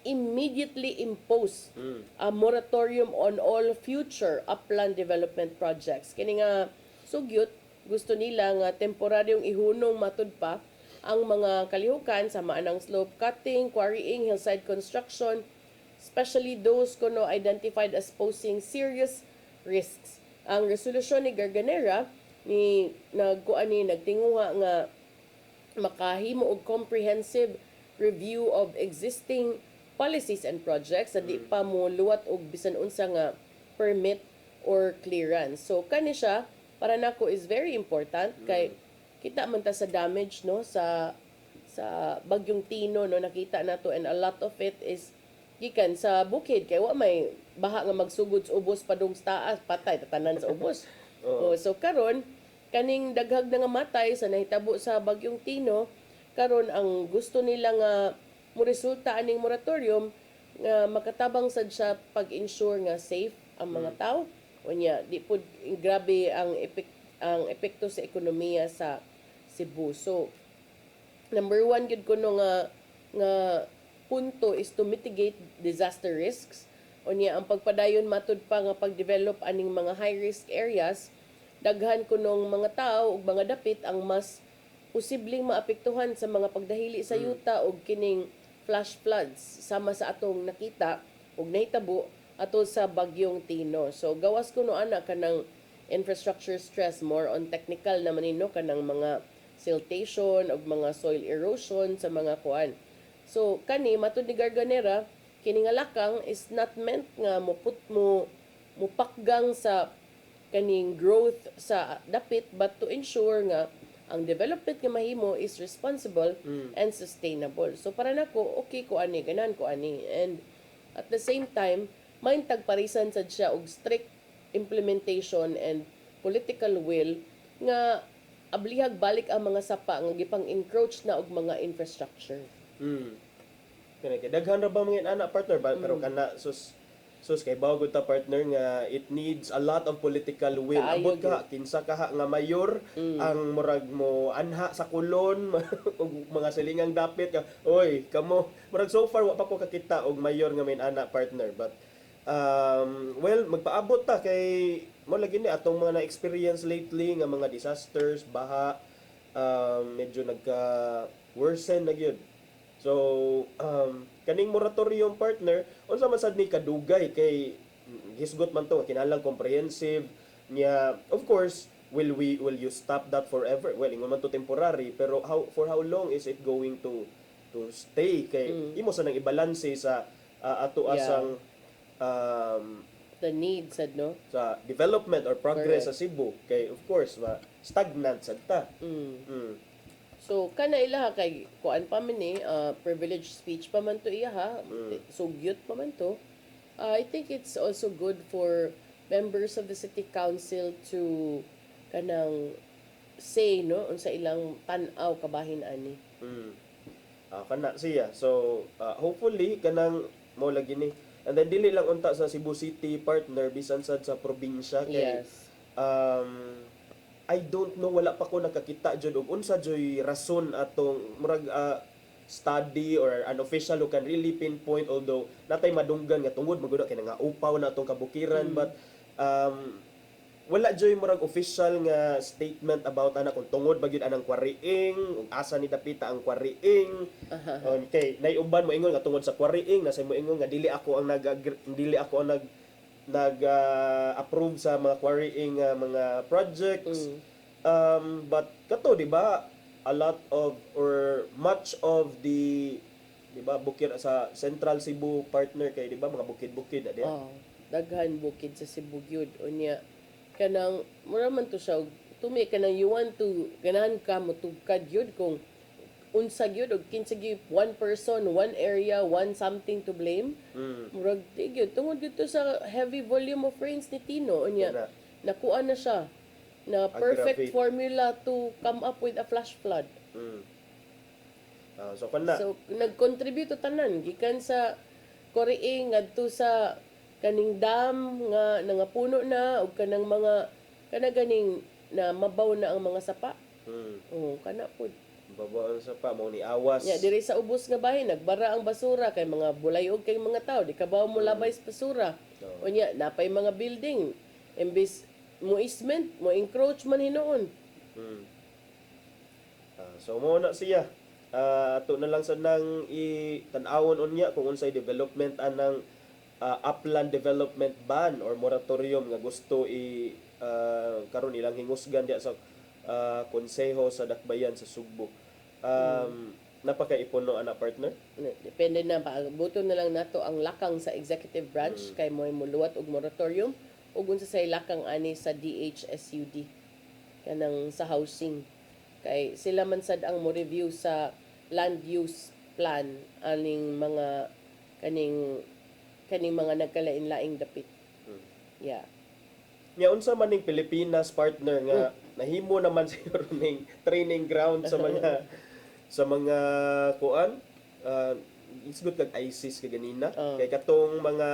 immediately impose a moratorium on all future upland development projects. Kini nga sugyot, gusto nila nga temporaryong ihunong matud pa ang mga kalihukan sa maanang slope cutting, quarrying, hillside construction, especially those kuno identified as posing serious risks. Ang resolusyon ni Garganera ni nagtinguha nga makahimo og comprehensive review of existing policies and projects sa di pa mo luwat og bisan unsa nga permit or clearance. So kani siya para nako is very important kay kita man ta sa damage no sa bagyong Tino no nakita nato, and a lot of it is gikan sa bukid kay wa may baha nga magsugod sa ubos padung sa taas, patay tatanan sa ubos. So karon kaning daghag na nga matay sa nahitabo sa bagyong Tino, karon ang gusto nila nga mo resulta aning moratorium nga makatabang sad siya pag-ensure nga safe ang mga tao. Unya di pud grabe ang epekto sa ekonomiya sa Cebu. So number one gid kuno nga punto is to mitigate disaster risks. Unya ang pagpadayon matud pa nga pag-develop aning mga high-risk areas, daghan kunong mga tao ug mga dapit ang mas posibleng maapektuhan sa mga pagdahili sa yuta ug kining flash floods sama sa atong nakita ug nahitabo ato sa bagyong Tino. So gawas kuno ana kanang infrastructure stress, more on technical naman nino kanang mga siltation ug mga soil erosion sa mga kuan. So kani matud ni Garganera, kini nga lakang is not meant nga mupakgang sa kaning growth sa dapit, but to ensure nga ang development nga mahimo is responsible and sustainable. So para nako okay ko ani, ganan ko ani, and at the same time main tagparisan sad siya og strict implementation and political will nga ablihag balik ang mga sapa nga gipang encroach na og mga infrastructure. Kaya daghan ra ba mga anak partner ba pero kana sus kay bawod ta partner nga it needs a lot of political will. Abot ka kinsa ka nga mayor ang murag mo anha sa kulon og mga silingang dapit ka oy kamo murag so far wa pa ko kakita og mayor nga main anak partner, but well magpaabot ta kay mo lagi ni atong mga na-experience lately nga mga disasters, baha, medyo nagka-worsen na gyud. So, kaning moratorium partner, unsa man sad ni kadugay kay hisgot man to kinahanglan comprehensive niya. Of course, will you stop that forever? Well, ingon man to temporary, pero for how long is it going to stay? Kay imo sa nang ibalanse sa ato asang the needs sad no sa development or progress sa Cebu kay of course stagnant sad ta. So kana ilaha kay kuan pa man ni privileged speech pa man to iyaha, sugyot pa man to. I think it's also good for members of the city council to kanang say no unsa ilang tan-aw kabahin ani. Kana siya. So hopefully kanang mo lagi ni. And then dili lang unta sa Cebu City partner bisan sad sa probinsya kay I don't know, wala pa ko nakakita jud og unsa joy rason atong murag study or an official who can really pinpoint, although natay madunggan nga tungod magud kay nga upaw na atong kabukiran, but wala joy murag official nga statement about ana kung tungod ba gyud anang quarrying ug asa ni dapita ang quarrying. Okay, nay uban mo ingon nga tungod sa quarrying nasa mo ingon nga dili ako ang nag-approve sa mga quarrying mga projects. But kato di ba a lot of or much of the di ba bukid sa Central Cebu partner kay di ba mga bukid-bukid adi. Daghan bukid sa Cebu gyud unya kanang mura man to siya tumi kanang you want to ganahan ka motugkad gyud kung unsa gyud og kinsa gyud one person, one area, one something to blame. Murag di gyud tungod gyud to sa heavy volume of rains ni Tino unya. Nakuha na siya na perfect Aggravate. formula to come up with a flash flood. So kana. So nag-contribute to tanan gikan sa Koreeng ngadto sa kaning dam nga nangapuno na ug kanang mga ganing na mabaw na ang mga sapa. Oh, kana pud. Babaan sa pa mo ni awas. Ya diri sa ubos nga bahin nagbara ang basura kay mga bulayog kay mga tao di kabaw mo labay sa basura. Unya napay mga building imbis mo easement mo encroach man hinoon. So mo na siya. Ato na lang sa nang i-tan-awon unya kung unsay development anang upland development ban or moratorium nga gusto karon ilang hingusgan diya sa konseho sa Dakbayan sa Sugbo. Napaka-ipuno ana partner. Depende na buto na lang nato ang lakang sa executive branch kay mo'y muluwat og moratorium ug unsa say lakang ani sa DHSUD kanang sa housing kay sila man sad ang mo review sa land use plan aning mga kaning mga nagkalain-laing dapit. Yeah. Nya unsa man ning Pilipinas partner nga nahimo naman siguro ning training ground sa mga kuan it's good kag ISIS kay ganina kay katong mga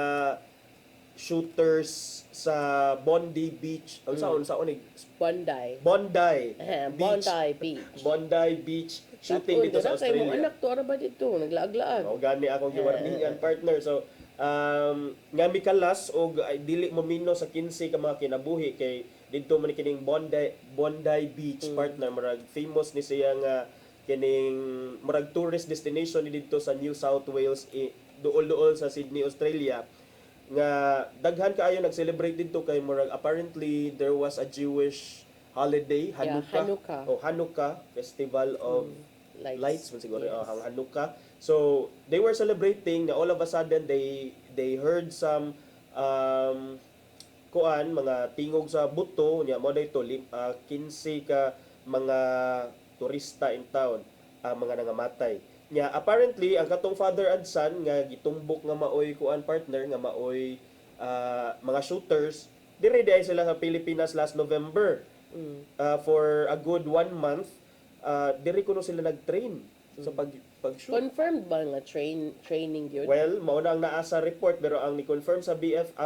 shooters sa Bondi Beach unsaon ni Bondi Beach shooting dito sa Australia. Kay mo anak to ara ba dito naglaag-laag. O gani akong giwarningan partner. So nga mikalas og dili mo mino sa 15 ka mga kinabuhi kay didto man kining Bondi Beach partner murag famous ni siya nga kining murag tourist destination ni didto sa New South Wales duol-duol sa Sydney, Australia nga daghan kaayo nag-celebrate didto kay murag apparently there was a Jewish holiday Hanukkah festival of lights man siguro ang Hanukkah. So they were celebrating na all of a sudden they heard some mga tingog sa buto nya mo dayto 15 ka mga turista in town ang mga nangamatay. Nya apparently ang katong father and son nga gitumbok nga maoy partner nga maoy mga shooters dire di sila sa Pilipinas last November. For a good 1 month dire kuno sila nag-train sa pag-shoot. Confirmed ba nga training yun? Well, mao na ang naa sa report pero ang ni-confirm sa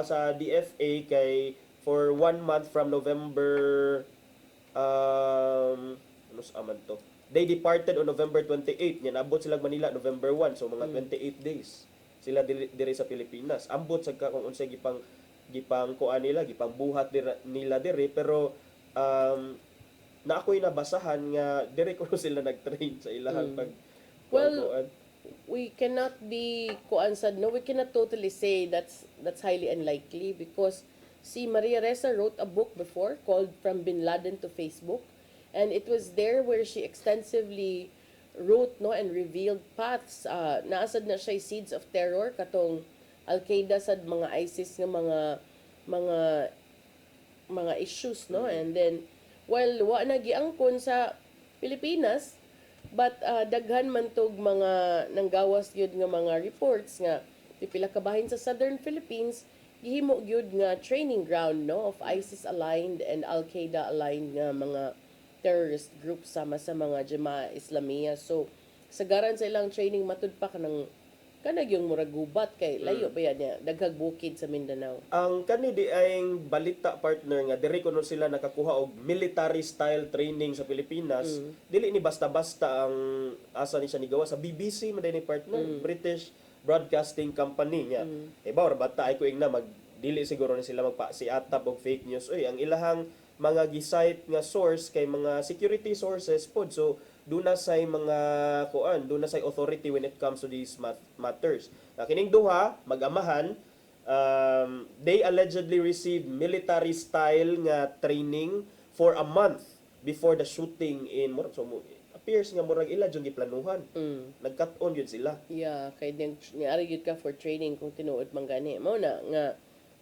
sa DFA kay for 1 month from November ano sa man to? They departed on November 28. Nya naabot sila Manila November 1, so mga 28 days sila diri sa Pilipinas. Ambot sa kung unsay gipang kuan nila, gipang buhat nila diri pero na ako'y nabasahan nga dire ko sila nag-train sa ilahang pag we cannot be we cannot totally say that's highly unlikely because si Maria Ressa wrote a book before called From Bin Laden to Facebook, and it was there where she extensively wrote and revealed paths. Naasad na siya seeds of terror katong Al-Qaeda sad mga ISIS nga mga issues and then while wa na giangkon sa Pilipinas but daghan man tog mga nanggawas gyud nga mga reports nga pipila ka bahin sa Southern Philippines gihimo gyud nga training ground of ISIS aligned and Al-Qaeda aligned nga mga terrorist groups sama sa mga Jemaah Islamiyah. So sagaran sa ilang training matud pa kanang yung murag gubat kay layo ba yan niya daghag bukid sa Mindanao. Ang kani di ay balita partner nga diri kuno sila nakakuha og military style training sa Pilipinas. Dili ni basta-basta ang asa ni siya ni gawa sa BBC man ni partner, British Broadcasting Company niya. Bawar bata ay ko ingna dili siguro ni sila magpa-siatap og fake news. Ang ilahang mga gisite nga source kay mga security sources pod. So duna say mga duna say authority when it comes to these matters. Kining duha mag-amahan, they allegedly received military style nga training for a month before the shooting in appears nga murag ila jud giplanuhan. Nagkat-on yun sila. Yeah, kay niari yun ka for training kung tinuod man gani. Mao na nga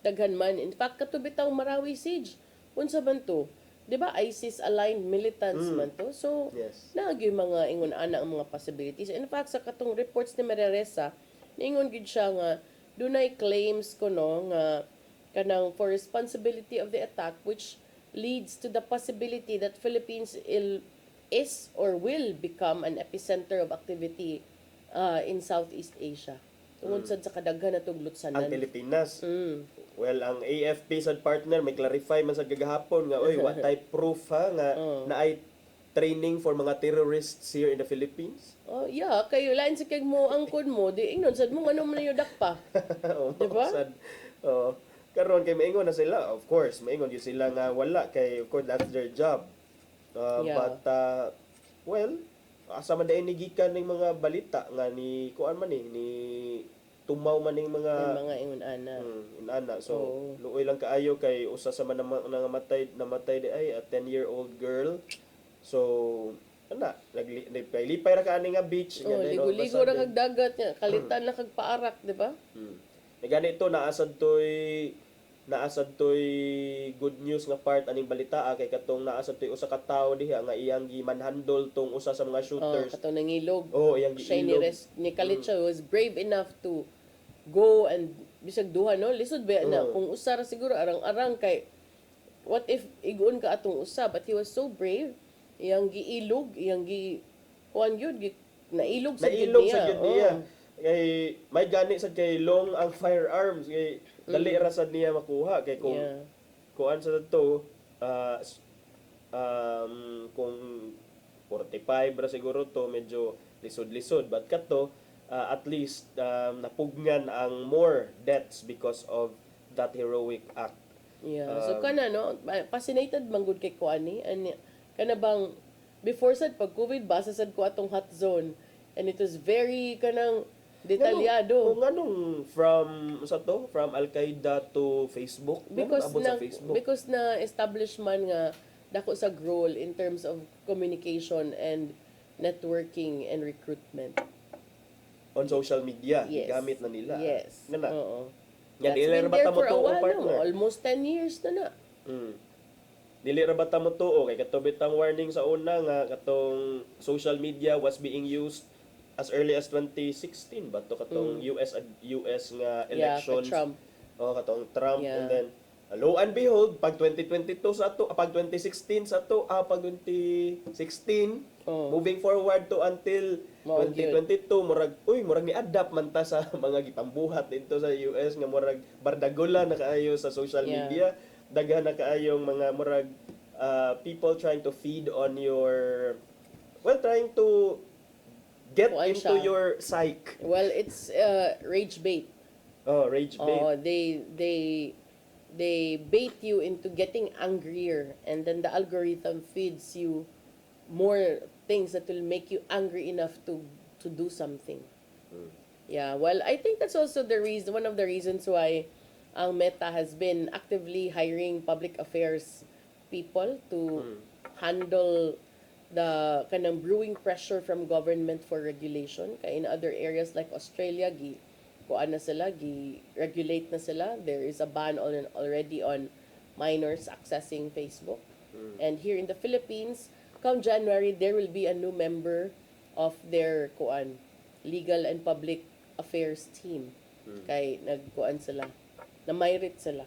daghan man. In fact, katubitaw Marawi Siege. Unsa man to? di ba, ISIS-aligned militants man to. So, Yes. naagi mga ingon ana ang mga possibilities. In fact, sa katong reports ni Maria Ressa, niingon gid siya nga dunay claims ko no nga kanang for responsibility of the attack which leads to the possibility that Philippines is or will become an epicenter of activity in Southeast Asia. Tungod sad sa kadaghan natong lutsanan. Ang Pilipinas. Well, ang AFP sa partner may clarify man sa gagahapon nga oy what type proof ha nga naay training for mga terrorists here in the Philippines. Oh, yeah, kayo lain sa kay mo angkod mo, di ingnon sad mo ngano man yung dakpa. Diba? Karon kay maingon na sila, of course, maingon yun sila nga wala kay of course that's their job. Yeah. But well, asa man dayon gikan ning mga balita nga ni kuan man ni tumaw man ning mga ingon ana. Inana. So luoy lang kaayo kay usa sa man namatay di ay a 10-year-old girl. So ana naglipay ra ka ani nga beach nga ligo-ligo ra kag dagat nga kalitan na kag paarak, di ba? Ganito naasad toy good news nga part aning balita kay katong naasad toy usa ka tawo diha nga iyang gimanhandle tong usa sa mga shooters. Katong nangilog. Iyang giilog. Ni Kalitsa was brave enough to go and bisag duha no lisod ba na kung usa ra siguro arang-arang kay what if igon ka atong usa, but he was so brave iyang giilog iyang kuan gyud nailog sa niya. Kay may gani sad kay long ang firearms kay dali ra sad niya makuha kay kung kuan sa to kung 45 ra siguro to medyo lisod-lisod but kato at least napugnan ang more deaths because of that heroic act. So kana no fascinated man gud kay kuan ni kana bang before sad pag COVID basa sad ko atong hot zone and it was very kanang detalyado. Nganong from Al-Qaeda to Facebook? Because na establish man nga dako sa role in terms of communication and networking and recruitment. On social media, gamit na nila. Yes. Oo. That's been there for a while now. Almost 10 years na. Dili ra bata mo tuo kay katubit ang warning sa una nga katong social media was being used as early as 2016 ba to katong US nga elections. Trump. Katong Trump and then lo and behold pag 2022 sa ato pag 2016 sa ato pag 2016 moving forward to until 2022 murag ni-adapt man ta sa mga gitambuhat dito sa US nga murag bardagula na kaayo sa social media. Daghan na kaayong mga murag people trying to feed on your trying to get into your psyche. Well, it's rage bait. Rage bait. They bait you into getting angrier and then the algorithm feeds you more things that will make you angry enough to do something. Yeah, well, I think that's also one of the reasons why ang Meta has been actively hiring public affairs people to handle the kanang brewing pressure from government for regulation. Kaya in other areas like Australia, regulate na sila. There is a ban already on minors accessing Facebook. And here in the Philippines, come January, there will be a new member of their legal and public affairs team. Kay nagkuan sila. Namayrit sila.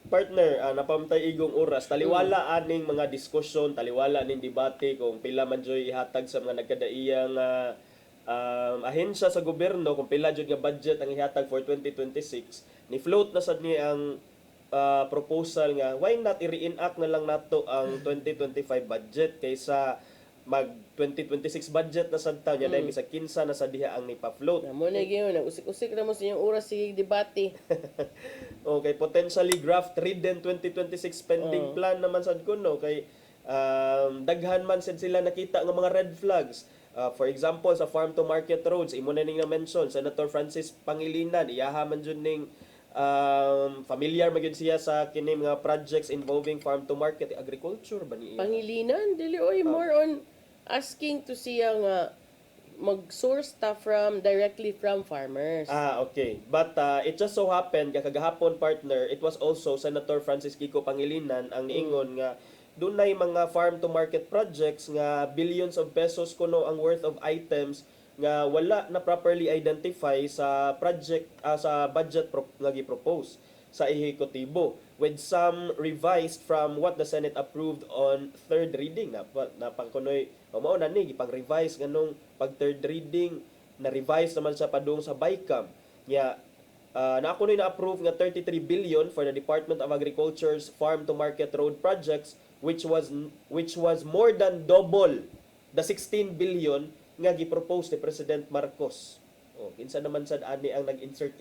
Partner, napamtay igong oras. Taliwala aning mga diskusyon, taliwala ning debate kung pila man joy ihatag sa mga nagkadaiyang ahensya sa gobyerno, kung pila jud nga budget ang ihatag for 2026. Ni float na sad ni ang proposal nga why not i-reenact na lang nato ang 2025 budget kaysa mag 2026 budget na sad taon dahil bisa kinsa na sa diha ang nipa-float. Mo na gyud usik-usik ra mo sa inyong oras sige debate. Okay, potentially draft ridden 2026 spending plan naman sad kuno kay daghan man sad sila nakita nga mga red flags. For example, sa farm to market roads, imo na ning na-mention Senator Francis Pangilinan, iyaha man jud ning familiar magyud siya sa kini mga projects involving farm to market agriculture ba niya? Pangilinan dili more on asking to siya nga mag-source ta directly from farmers. Okay. But it just so happened, kagahapon partner, it was also Senator Francis Kiko Pangilinan ang niingon nga dunay mga farm-to-market projects nga billions of pesos kuno ang worth of items nga wala na properly identify sa project sa budget nga gi-propose sa ehekutibo, with some revised from what the Senate approved on third reading. Na pangkunoy mao na ni gipang-revise nganong pag third reading na revise naman siya padung sa BICAM. Na ako na approve nga 33 billion for the Department of Agriculture's farm to market road projects, which was more than double the 16 billion nga gipropose ni President Marcos. Kinsa naman sad ani ang nag-insert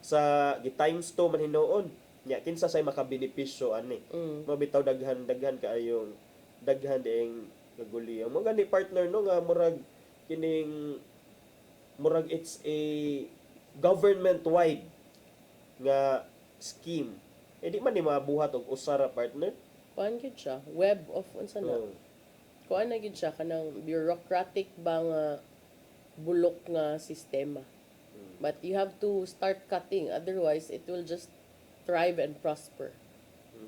sa gi-times 2 man hinuon. Kinsa say makabenepisyo ani. Mabitaw daghan kaayong daghan ding kaguli. Ang mga ni partner no nga murag it's a government-wide nga scheme. Di man ni mabuhat og usara partner. Kuan gyud siya, web of unsa na. Kuan na gyud siya kanang bureaucratic ba nga bulok nga sistema. But you have to start cutting, otherwise it will just thrive and prosper.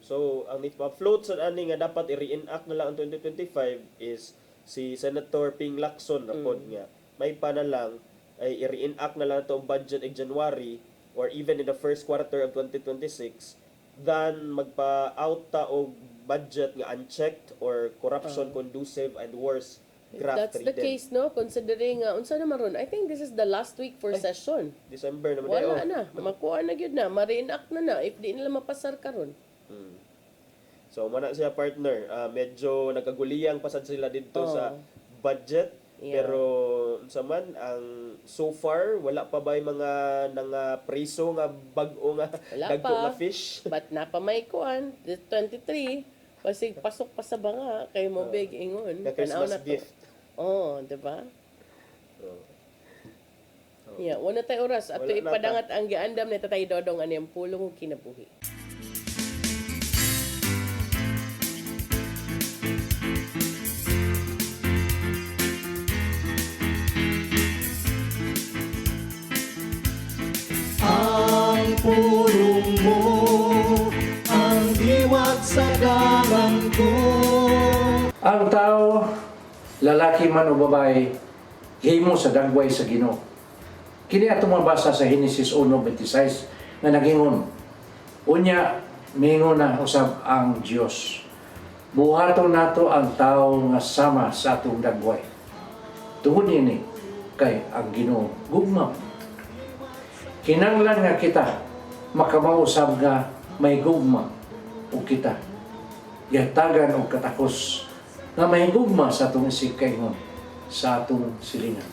So, ang nitpa-float sa ani nga dapat i-reenact na lang ang 2025 is si Senator Ping Lacson rapod nga. May pa na lang ay i-reenact na lang itong budget in January or even in the first quarter of 2026 than magpa-out ta og budget nga unchecked or corruption conducive and worse That's the case, no? Considering, unsa naman ron, I think this is the last week for session. December naman. Wala na. Makuha na yun na. Ma-reenact na. If di nila mapasar karon. So, mana siya partner. Medyo nagkaguliyang pasad sila dito sa budget. Yeah. Pero, unsa man, ang so far, wala pa ba yung mga preso nga bag-o nga dagko nga fish? But napamay kuan, 23, pasig pasok pa sa banga, kay mo big ingon. Na Christmas gift. Di ba? Yeah, wala tayo oras. Ato ipadangat ang giandam ni Tatay Dodong ani ang pulong ug kinabuhi. Ang pulong mo, ang diwat sa dalan ko. Ang tao, lalaki man o babae, himo sa dagway sa Ginoo. Kini ato mabasa sa Genesis 1:26 na nagingon, unya mingon na usab ang Dios. Buhaton nato ang tao nga sama sa atong dagway. Tungod ini kay ang Ginoo gugma. Kinanglan nga kita makamausab nga may gugma o kita. Yatagan o katakos nga may gugma sa atong isikayngon sa atong silingan.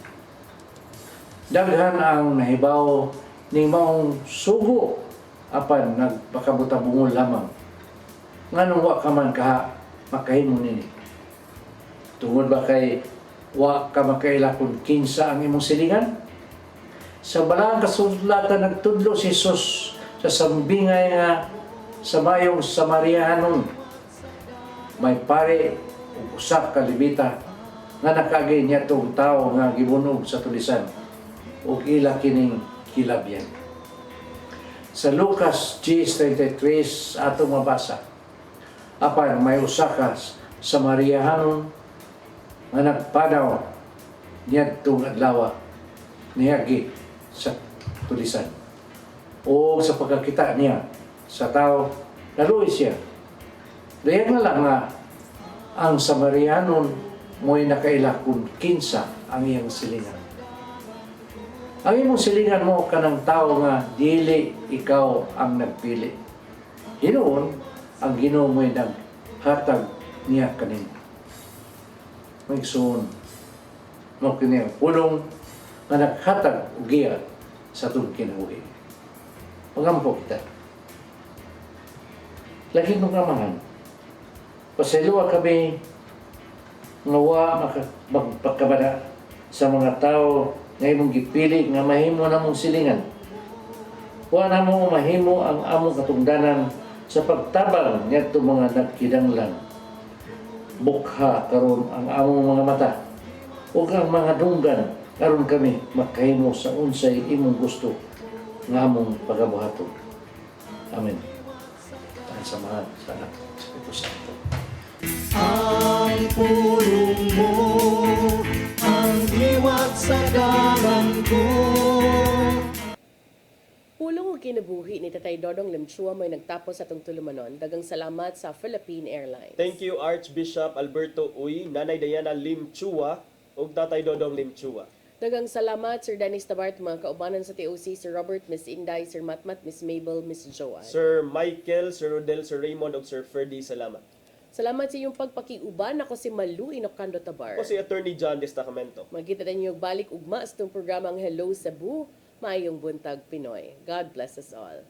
Daghan ang nahibaw ning maong sugo apan nagpakabutabungol lamang. Nganong wa ka man kaha makahimo nini. Tungod ba kay wa ka makaila kung kinsa ang imong silingan? Sa balang kasulatan nagtudlo si Jesus sa sambingay nga sa mayong Samarianon. May pare ug usa ka Levita nga nakagay niya tong tawo nga gibunog sa tulisan ug ila kining kilabyan. Sa Lucas 10:33 ato mabasa, apan may usa ka Samarianon nga nagpadaw niadtong adlaw niyagi sa tulisan. O sa pagkakita niya sa tao, naluoy siya. Dayan na lang nga ang Samarianon mo'y nakaila kung kinsa ang iyang silingan. Ang imong silingan mo kanang tao nga dili ikaw ang nagpili. Hinoon, ang Ginoo mo'y naghatag niya kanina. Magsuon mo kini pulong nga naghatag og giya sa atong kinabuhi. Pagampo kita. Lagi nung ramahan. Pasaluwa kami nga wa magpakabada sa mga tao nga imong gipili nga mahimo namong silingan. Wa namo mahimo ang among katungdanan sa pagtabang ngadto mga nagkidanglan. Bukha karon ang among mga mata o ang mga dunggan karon kami makahimo sa unsay imong gusto nga among pagabuhaton. Amen. Ang samahan sa anak sa Espiritu Santo. Ang pulong mo, ang diwat sa dalan ko. Pulong og kinabuhi ni Tatay Dodong Limchua may nagtapos sa atong tulumanon. Dagang salamat sa Philippine Airlines. Thank you Archbishop Alberto Uy, Nanay Diana Lim Chua, ug Tatay Dodong Lim Chua. Dagang salamat Sir Dennis Tabart, mga kaubanan sa TOC, Sir Robert, Miss Inday, Sir Matmat, Miss Mabel, Miss Joanne. Sir Michael, Sir Rodel, Sir Raymond, ug Sir Ferdy, salamat. Salamat sa iyong pagpakiuban. Ako si Malu Inocando Tabar. O si Attorney John Destacamento. Magkita tayo balik ugma sa itong programang Hello Cebu, Maayong Buntag Pinoy. God bless us all.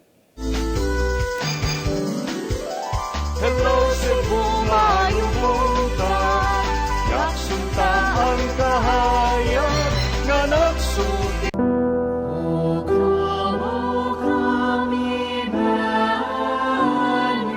Hello Cebu,